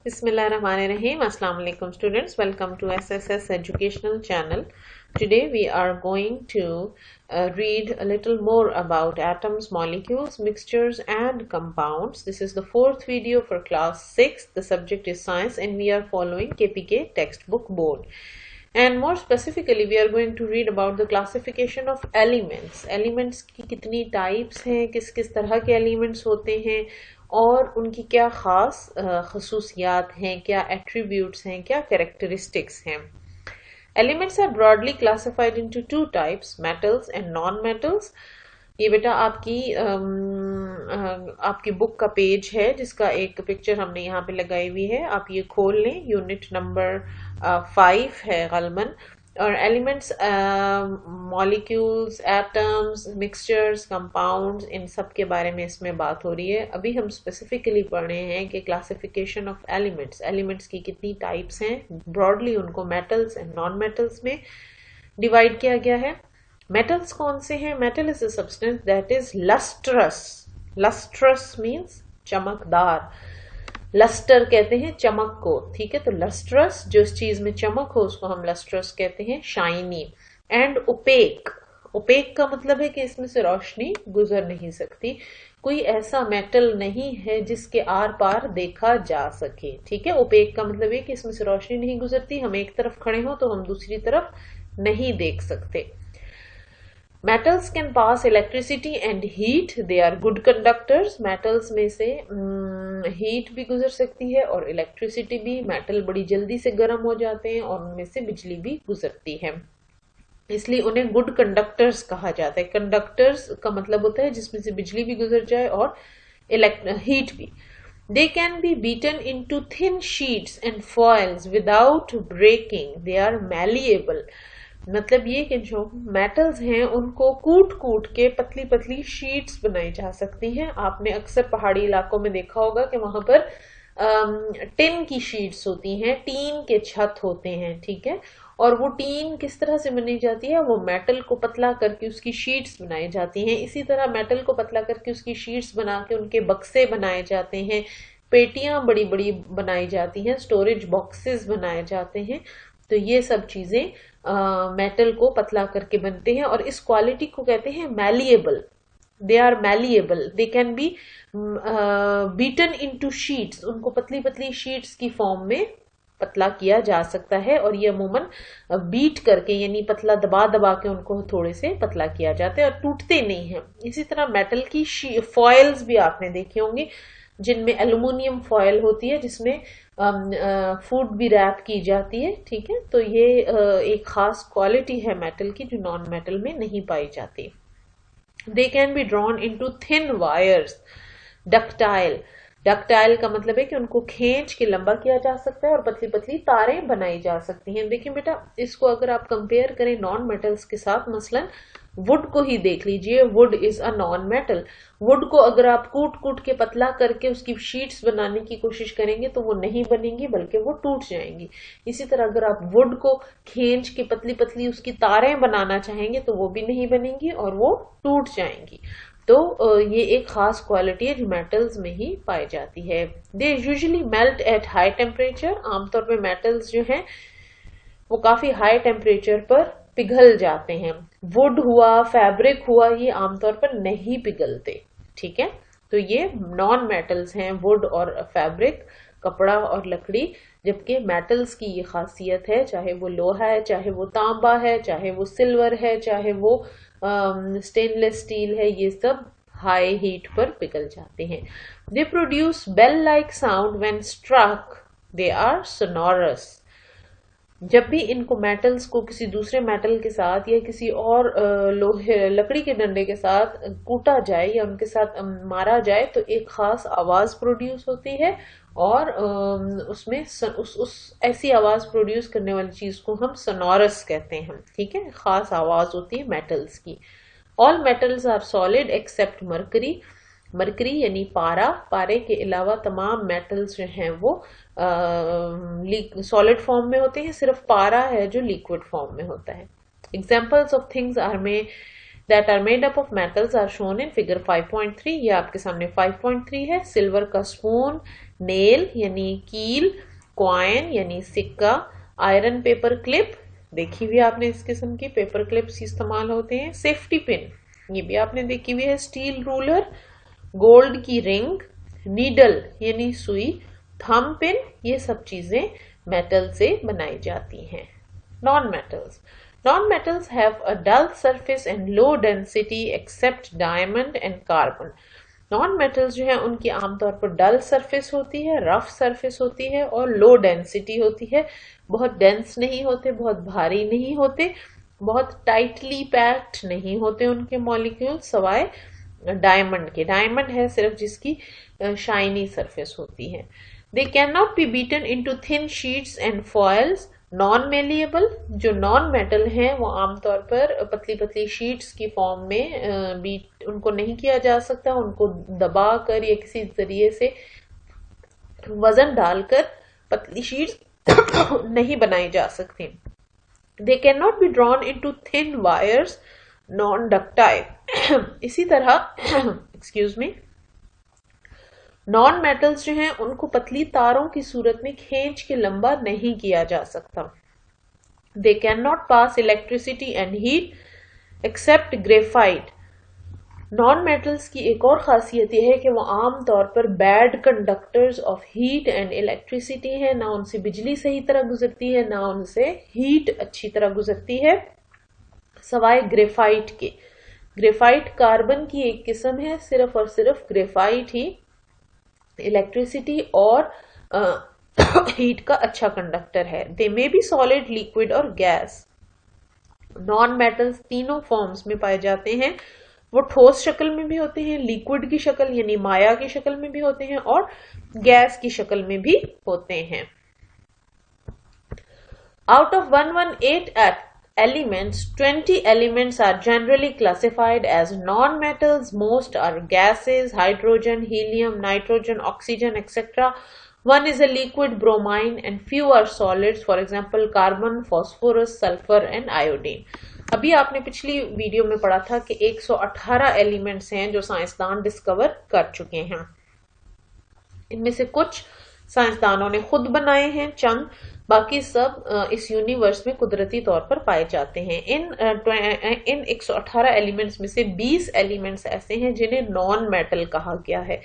Bismillahirrahmanirrahim. Assalamu alaikum students. Welcome to SSS Educational Channel. Today we are going to read a little more about atoms, molecules, mixtures and compounds. This is the fourth video for class 6. The subject is science and we are following KPK textbook board. And more specifically we are going to read about the classification of elements. Elements की कितनी types हैं, किस किस तरह के elements होते हैं और उनकी क्या खास खसूसियात हैं, क्या attributes हैं, क्या characteristics हैं. Elements are broadly classified into two types, metals and non-metals. ये बेटा आपकी बुक का पेज है जिसका एक पिक्चर हमने यहाँ पे लगाई हुई है. आप ये खोल लें. यूनिट नंबर 5 है गलमन. और elements, molecules, atoms, mixtures, compounds, इन सब के बारे में इसमें बात हो रही है. अभी हम स्पेसिफिकली पढ़ रहे हैं कि क्लासिफिकेशन ऑफ एलिमेंट्स, एलिमेंट्स की कितनी टाइप्स हैं. ब्रॉडली उनको मेटल्स एंड नॉन मेटल्स में डिवाइड किया गया है. मेटल्स कौन से हैं? Metal is a substance that is lustrous. Lustrous means चमकदार. लस्टर कहते हैं चमक को, ठीक है. तो लस्ट्रस, जो इस चीज में चमक हो उसको हम लस्ट्रस कहते हैं. Shiny and OPEC. ओपेक का मतलब है कि इसमें से रोशनी गुजर नहीं सकती. कोई ऐसा मेटल नहीं है जिसके आर पार देखा जा सके, ठीक है. ओपेक का मतलब है कि इसमें से रोशनी नहीं गुजरती. हम एक तरफ खड़े हो तो हम दूसरी तरफ नहीं देख सकते. Metals can pass electricity and heat. They are good conductors. Metals में से heat भी गुजर सकती है और electricity भी. metal बड़ी जल्दी से गर्म हो जाते हैं और उनमें से बिजली भी गुजरती है, इसलिए उन्हें good conductors कहा जाता है. Conductors का मतलब होता है जिसमें से बिजली भी गुजर जाए और heat भी. They can be beaten into thin sheets and foils without breaking. They are malleable. मतलब ये कि जो मेटल्स हैं उनको कूट कूट के पतली पतली शीट्स बनाई जा सकती हैं. आपने अक्सर पहाड़ी इलाकों में देखा होगा कि वहां पर टिन की शीट्स होती हैं, टीन के छत होते हैं, ठीक है. और वो टीन किस तरह से बनी जाती है? वो मेटल को पतला करके उसकी शीट्स बनाई जाती हैं. इसी तरह मेटल को पतला करके उसकी शीट्स बना के उनके बक्से बनाए जाते हैं, पेटियां बड़ी बड़ी बनाई जाती हैं, स्टोरेज बॉक्सेस बनाए जाते हैं. तो ये सब चीजें मेटल को पतला करके बनते हैं और इस क्वालिटी को कहते हैं malleable. They are malleable. They can be beaten into sheets. उनको पतली पतली शीट्स की फॉर्म में पतला किया जा सकता है और ये अमूमन बीट करके यानी पतला दबा दबा के उनको थोड़े से पतला किया जाता है और टूटते नहीं हैं. इसी तरह मेटल की फॉइल्स भी आपने देखे होंगे जिनमें एल्युमिनियम फॉयल होती है जिसमें फूड भी रैप की जाती है, ठीक है. तो ये एक खास क्वालिटी है मेटल की जो नॉन मेटल में नहीं पाई जाती. दे can be drawn into thin wires. Ductile. Ductile का मतलब है कि उनको खींच के लंबा किया जा सकता है और पतली पतली तारें बनाई जा सकती हैं. देखिए बेटा, इसको अगर आप कंपेयर करें नॉन मेटल्स के साथ, मसलन वुड को ही देख लीजिए. Would is a non metal. Would को अगर आप कूट कूट के पतला करके उसकी शीट्स बनाने की कोशिश करेंगे तो वो नहीं बनेंगी बल्कि वो टूट जाएंगी. इसी तरह अगर आप वुड को खींच के पतली पतली उसकी तारें बनाना चाहेंगे तो वो भी नहीं बनेंगी और वो टूट जाएंगी. तो ये एक खास क्वालिटी है जो मेटल्स में ही पाई जाती है. They usually melt at high temperature. आमतौर पर मेटल्स जो हैं वो काफी हाई टेम्परेचर पर पिघल जाते हैं. वुड हुआ, फैब्रिक हुआ, ये आमतौर पर नहीं पिघलते, ठीक है. तो ये नॉन मेटल्स हैं, वुड और फैब्रिक, कपड़ा और लकड़ी. जबकि मेटल्स की ये खासियत है, चाहे वो लोहा है, चाहे वो तांबा है, चाहे वो सिल्वर है, चाहे वो स्टेनलेस स्टील है, ये सब हाई हीट पर पिघल जाते हैं. They produce bell like sound when struck. They are sonorous. जब भी इनको मेटल्स को किसी दूसरे मेटल के साथ या किसी और लोहे लकड़ी के डंडे के साथ कूटा जाए या उनके साथ मारा जाए तो एक खास आवाज प्रोड्यूस होती है और उसमें उस ऐसी आवाज प्रोड्यूस करने वाली चीज को हम सोनोरस कहते हैं, ठीक है. खास आवाज होती है मेटल्स की. All metals are solid except mercury. Mercury यानी पारा. पारे के अलावा तमाम मेटल्स जो हैं वो सॉलिड फॉर्म में होते हैं. सिर्फ पारा है जो लिक्विड फॉर्म में होता है. Examples of things are that are made up of metals are shown in figure 5.3. ये आपके सामने 5.3 है. सिल्वर का स्पून, नेल यानी कील, क्वाइन यानी सिक्का, आयरन पेपर क्लिप, देखी हुई आपने इस किस्म की पेपर क्लिप्स इस्तेमाल होते हैं, सेफ्टी पिन ये भी आपने देखी हुई है, स्टील रूलर, गोल्ड की रिंग, नीडल यानी सुई, थंब पिन, ये सब चीजें मेटल से बनाई जाती हैं। Non metals, non metals have a dull surface and low density except diamond and carbon. Non metals जो है उनकी आमतौर पर डल सरफेस होती है, रफ सरफेस होती है और लो डेंसिटी होती है, बहुत डेंस नहीं होते, बहुत भारी नहीं होते, बहुत टाइटली पैक्ड नहीं होते उनके मॉलिक्यूल, सवाए डायमंड के। डायमंड है सिर्फ जिसकी शाइनी सरफेस होती है। दे can not be beaten into thin sheets and foils. Non malleable, जो नॉन मेटल हैं वो आमतौर पर पतली पतली शीट्स की फॉर्म में बीट उनको नहीं किया जा सकता, उनको दबा कर या किसी जरिए से वजन डालकर पतली शीट्स नहीं बनाई जा सकती। दे can not be drawn into thin wires, non ductile. इसी तरह एक्सक्यूज मी, नॉन मेटल्स जो हैं उनको पतली तारों की सूरत में खींच के लंबा नहीं किया जा सकता। They can not pass electricity and heat except graphite. Non metals की एक और खासियत यह है कि वो आमतौर पर bad conductors of heat and electricity है, ना उनसे बिजली सही तरह गुजरती है ना उनसे हीट अच्छी तरह गुजरती है, सवाए ग्रेफाइट के। ग्रेफाइट कार्बन की एक किस्म है, सिर्फ और सिर्फ ग्रेफाइट ही इलेक्ट्रिसिटी और हीट का अच्छा कंडक्टर है। दे मे बी सॉलिड, लिक्विड और गैस। नॉन मेटल्स तीनों फॉर्म्स में पाए जाते हैं, वो ठोस शक्ल में भी होते हैं, लिक्विड की शक्ल यानी माया की शक्ल में भी होते हैं और गैस की शक्ल में भी होते हैं। Out of 118 elements, 20 elements are generally classified as non-metals. Most are gases, hydrogen, helium, nitrogen, oxygen, etc. One is a liquid, bromine, and few are solids, for example carbon, phosphorus, sulfur and iodine. अभी आपने पिछली video में पढ़ा था कि 118 elements हैं जो साइंसदान discover कर चुके हैं। इनमें से कुछ साइंसदानों ने खुद बनाए हैं, चंद, बाकी सब इस यूनिवर्स में कुदरती तौर पर पाए जाते हैं। इन 118 एलिमेंट्स में से 20 एलिमेंट्स ऐसे हैं जिन्हें नॉन मेटल कहा गया है।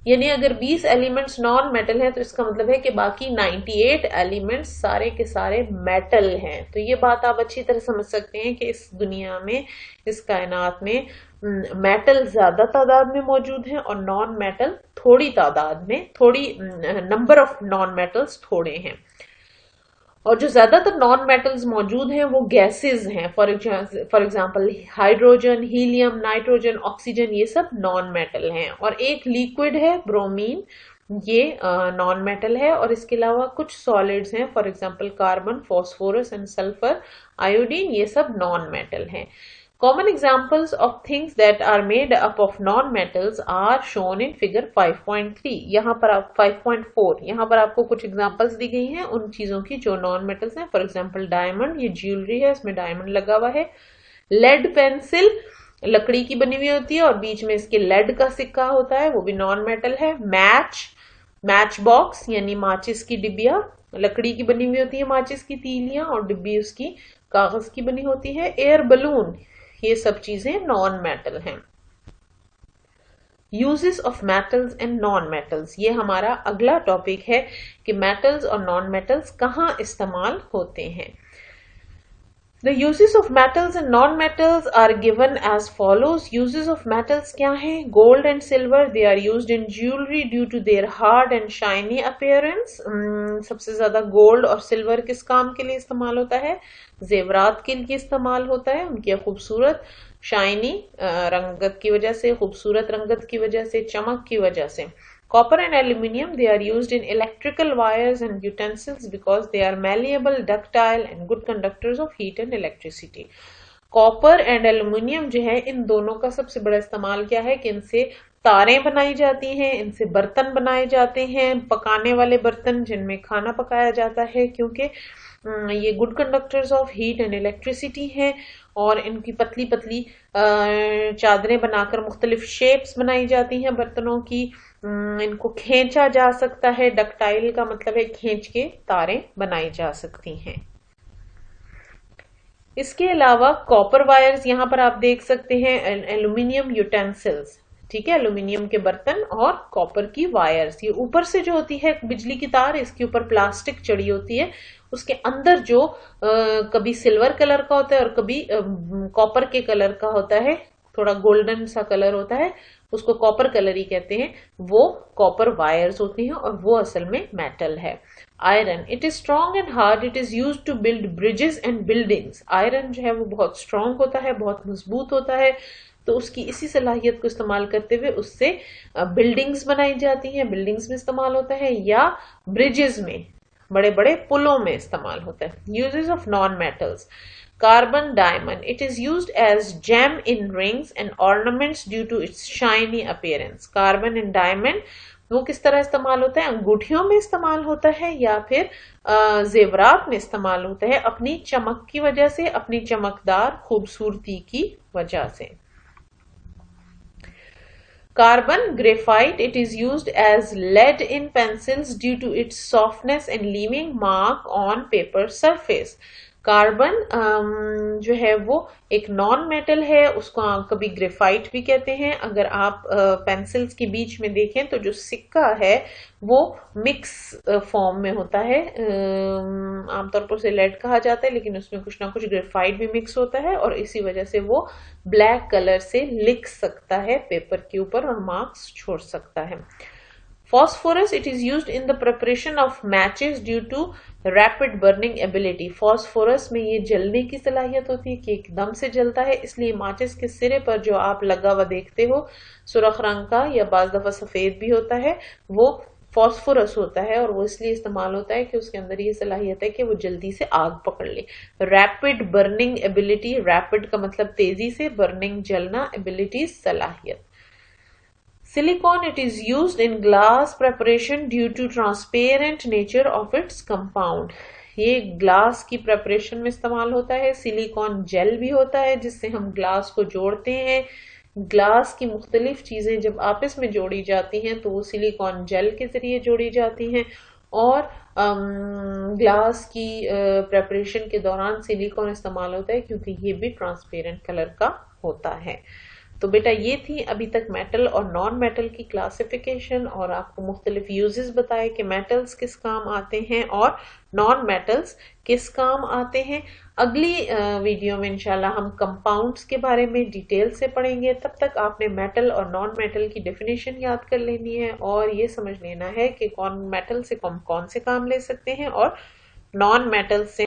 यानी अगर 20 एलिमेंट्स नॉन मेटल हैं तो इसका मतलब है कि बाकी 98 एलिमेंट्स सारे के सारे मेटल हैं। तो ये बात आप अच्छी तरह समझ सकते हैं कि इस दुनिया में, इस कायनात में मेटल ज्यादा तादाद में मौजूद हैं और नॉन मेटल थोड़ी तादाद में, थोड़ी नंबर ऑफ नॉन मेटल्स थोड़े हैं। और जो ज्यादातर नॉन मेटल्स मौजूद हैं वो गैसेस हैं। For example hydrogen, helium, nitrogen, oxygen, ये सब नॉन मेटल हैं। और एक लिक्विड है ब्रोमीन, ये नॉन मेटल है। और इसके अलावा कुछ सॉलिड्स हैं, for example carbon, phosphorus and sulphur, iodine, ये सब नॉन मेटल हैं। Common examples of things that are made up of non-metals are shown in figure 5.3. यहाँ पर आप 5.4, यहाँ पर आपको कुछ एग्जांपल्स दी गई हैं उन चीजों की जो नॉन मेटल्स हैं। फॉर एग्जांपल डायमंड, ये ज्वेलरी है, इसमें डायमंड लगा हुआ है। लेड पेंसिल, लकड़ी की बनी हुई होती है और बीच में इसके लेड का सिक्का होता है, वो भी नॉन मेटल है। मैच बॉक्स यानी माचिस की डिबिया, लकड़ी की बनी हुई होती है माचिस की तीलियां और डिब्बी उसकी कागज की बनी होती है। एयर बलून, ये सब चीजें नॉन मेटल हैं। Uses of metals and non metals, ये हमारा अगला टॉपिक है कि मेटल्स और नॉन मेटल्स कहाँ इस्तेमाल होते हैं। The uses of metals and non-metals are given as follows. Uses of metals क्या हैं? Gold and silver, they are used in jewelry due to their hard and shiny appearance. सबसे ज्यादा gold और silver किस काम के लिए इस्तेमाल होता है? जेवरात के लिए इस्तेमाल होता है, उनकी खूबसूरत शाइनी रंगत की वजह से, खूबसूरत रंगत की वजह से, चमक की वजह से। Copper and aluminium, they are used in electrical wires and utensils because they are malleable, ductile and good conductors of heat and electricity. Copper and aluminium जो है, इन दोनों का सबसे बड़ा इस्तेमाल क्या है कि इनसे तारें बनाई जाती हैं, इनसे बर्तन बनाए जाते हैं, पकाने वाले बर्तन जिनमें खाना पकाया जाता है, क्योंकि ये good conductors of heat and electricity हैं। और इनकी पतली पतली चादरें बनाकर मुख्तलिफ शेप्स बनाई जाती हैं बर्तनों की, इनको खींचा जा सकता है। डक्टाइल का मतलब है खींच के तारें बनाई जा सकती हैं। इसके अलावा कॉपर वायर्स यहां पर आप देख सकते हैं, एल्यूमिनियम यूटेंसिल्स, ठीक है, एल्यूमिनियम के बर्तन और कॉपर की वायर्स। ये ऊपर से जो होती है बिजली की तार, इसके ऊपर प्लास्टिक चढ़ी होती है, उसके अंदर जो कभी सिल्वर कलर का होता है और कभी कॉपर के कलर का होता है, थोड़ा गोल्डन सा कलर होता है, उसको कॉपर कलर ही कहते हैं, वो कॉपर वायर्स होती हैं और वो असल में मेटल है। Iron, it is strong and hard, it is used to build bridges and buildings. Iron जो है वो बहुत स्ट्रॉन्ग होता है, बहुत मजबूत होता है, तो उसकी इसी सलाहियत को इस्तेमाल करते हुए उससे बिल्डिंग्स बनाई जाती हैं, बिल्डिंग्स में इस्तेमाल होता है, या ब्रिजेस में, बड़े बड़े पुलों में इस्तेमाल होता है। Uses of non metals, carbon diamond, it is used as gem in rings and ornaments due to its shiny appearance. Carbon and diamond वो किस तरह इस्तेमाल होता है? अंगूठियों में इस्तेमाल होता है या फिर जेवरात में इस्तेमाल होता है, अपनी चमक की वजह से, अपनी चमकदार खूबसूरती की वजह से। Carbon graphite, it is used as lead in pencils due to its softness and leaving mark on paper surface. Carbon जो है वो एक नॉन मेटल है, उसको कभी ग्रेफाइट भी कहते हैं। अगर आप पेंसिल्स के बीच में देखें तो जो सिक्का है वो मिक्स फॉर्म में होता है, आमतौर पर उसे लेड कहा जाता है, लेकिन उसमें कुछ ना कुछ ग्रेफाइट भी मिक्स होता है और इसी वजह से वो ब्लैक कलर से लिख सकता है पेपर के ऊपर और मार्क्स छोड़ सकता है। Phosphorus, it is used in the preparation of matches due to rapid burning ability. Phosphorus में ये जलने की सलाहियत होती है कि एकदम से जलता है, इसलिए माचिस के सिरे पर जो आप लगा हुआ देखते हो सुर्ख रंग का या बाज दफा सफेद भी होता है, वो फॉस्फोरस होता है और वो इसलिए इस्तेमाल होता है कि उसके अंदर ये सलाहियत है कि वो जल्दी से आग पकड़ ले। रैपिड बर्निंग एबिलिटी, रैपिड का मतलब तेजी से, बर्निंग जलना, एबिलिटी सलाहियत। Silicon, it is used in glass preparation due to transparent nature of its compound. ये ग्लास की प्रेपरेशन में इस्तेमाल होता है। सिलिकॉन जेल भी होता है जिससे हम ग्लास को जोड़ते हैं। ग्लास की मुख्तलिफ चीजें जब आपस में जोड़ी जाती हैं तो वो सिलिकॉन जेल के जरिए जोड़ी जाती हैं और ग्लास की प्रेपरेशन के दौरान सिलिकॉन इस्तेमाल होता है क्योंकि ये भी ट्रांसपेरेंट कलर का होता है। तो बेटा ये थी अभी तक मेटल और नॉन मेटल की क्लासिफिकेशन और आपको मुख्तलिफ यूजेस बताए कि मेटल्स किस काम आते हैं और नॉन मेटल्स किस काम आते हैं। अगली वीडियो में इंशाल्लाह हम कंपाउंड्स के बारे में डिटेल से पढ़ेंगे। तब तक आपने मेटल और नॉन मेटल की डेफिनेशन याद कर लेनी है और ये समझ लेना है कि कौन मेटल से कौन से काम ले सकते हैं और नॉन मेटल से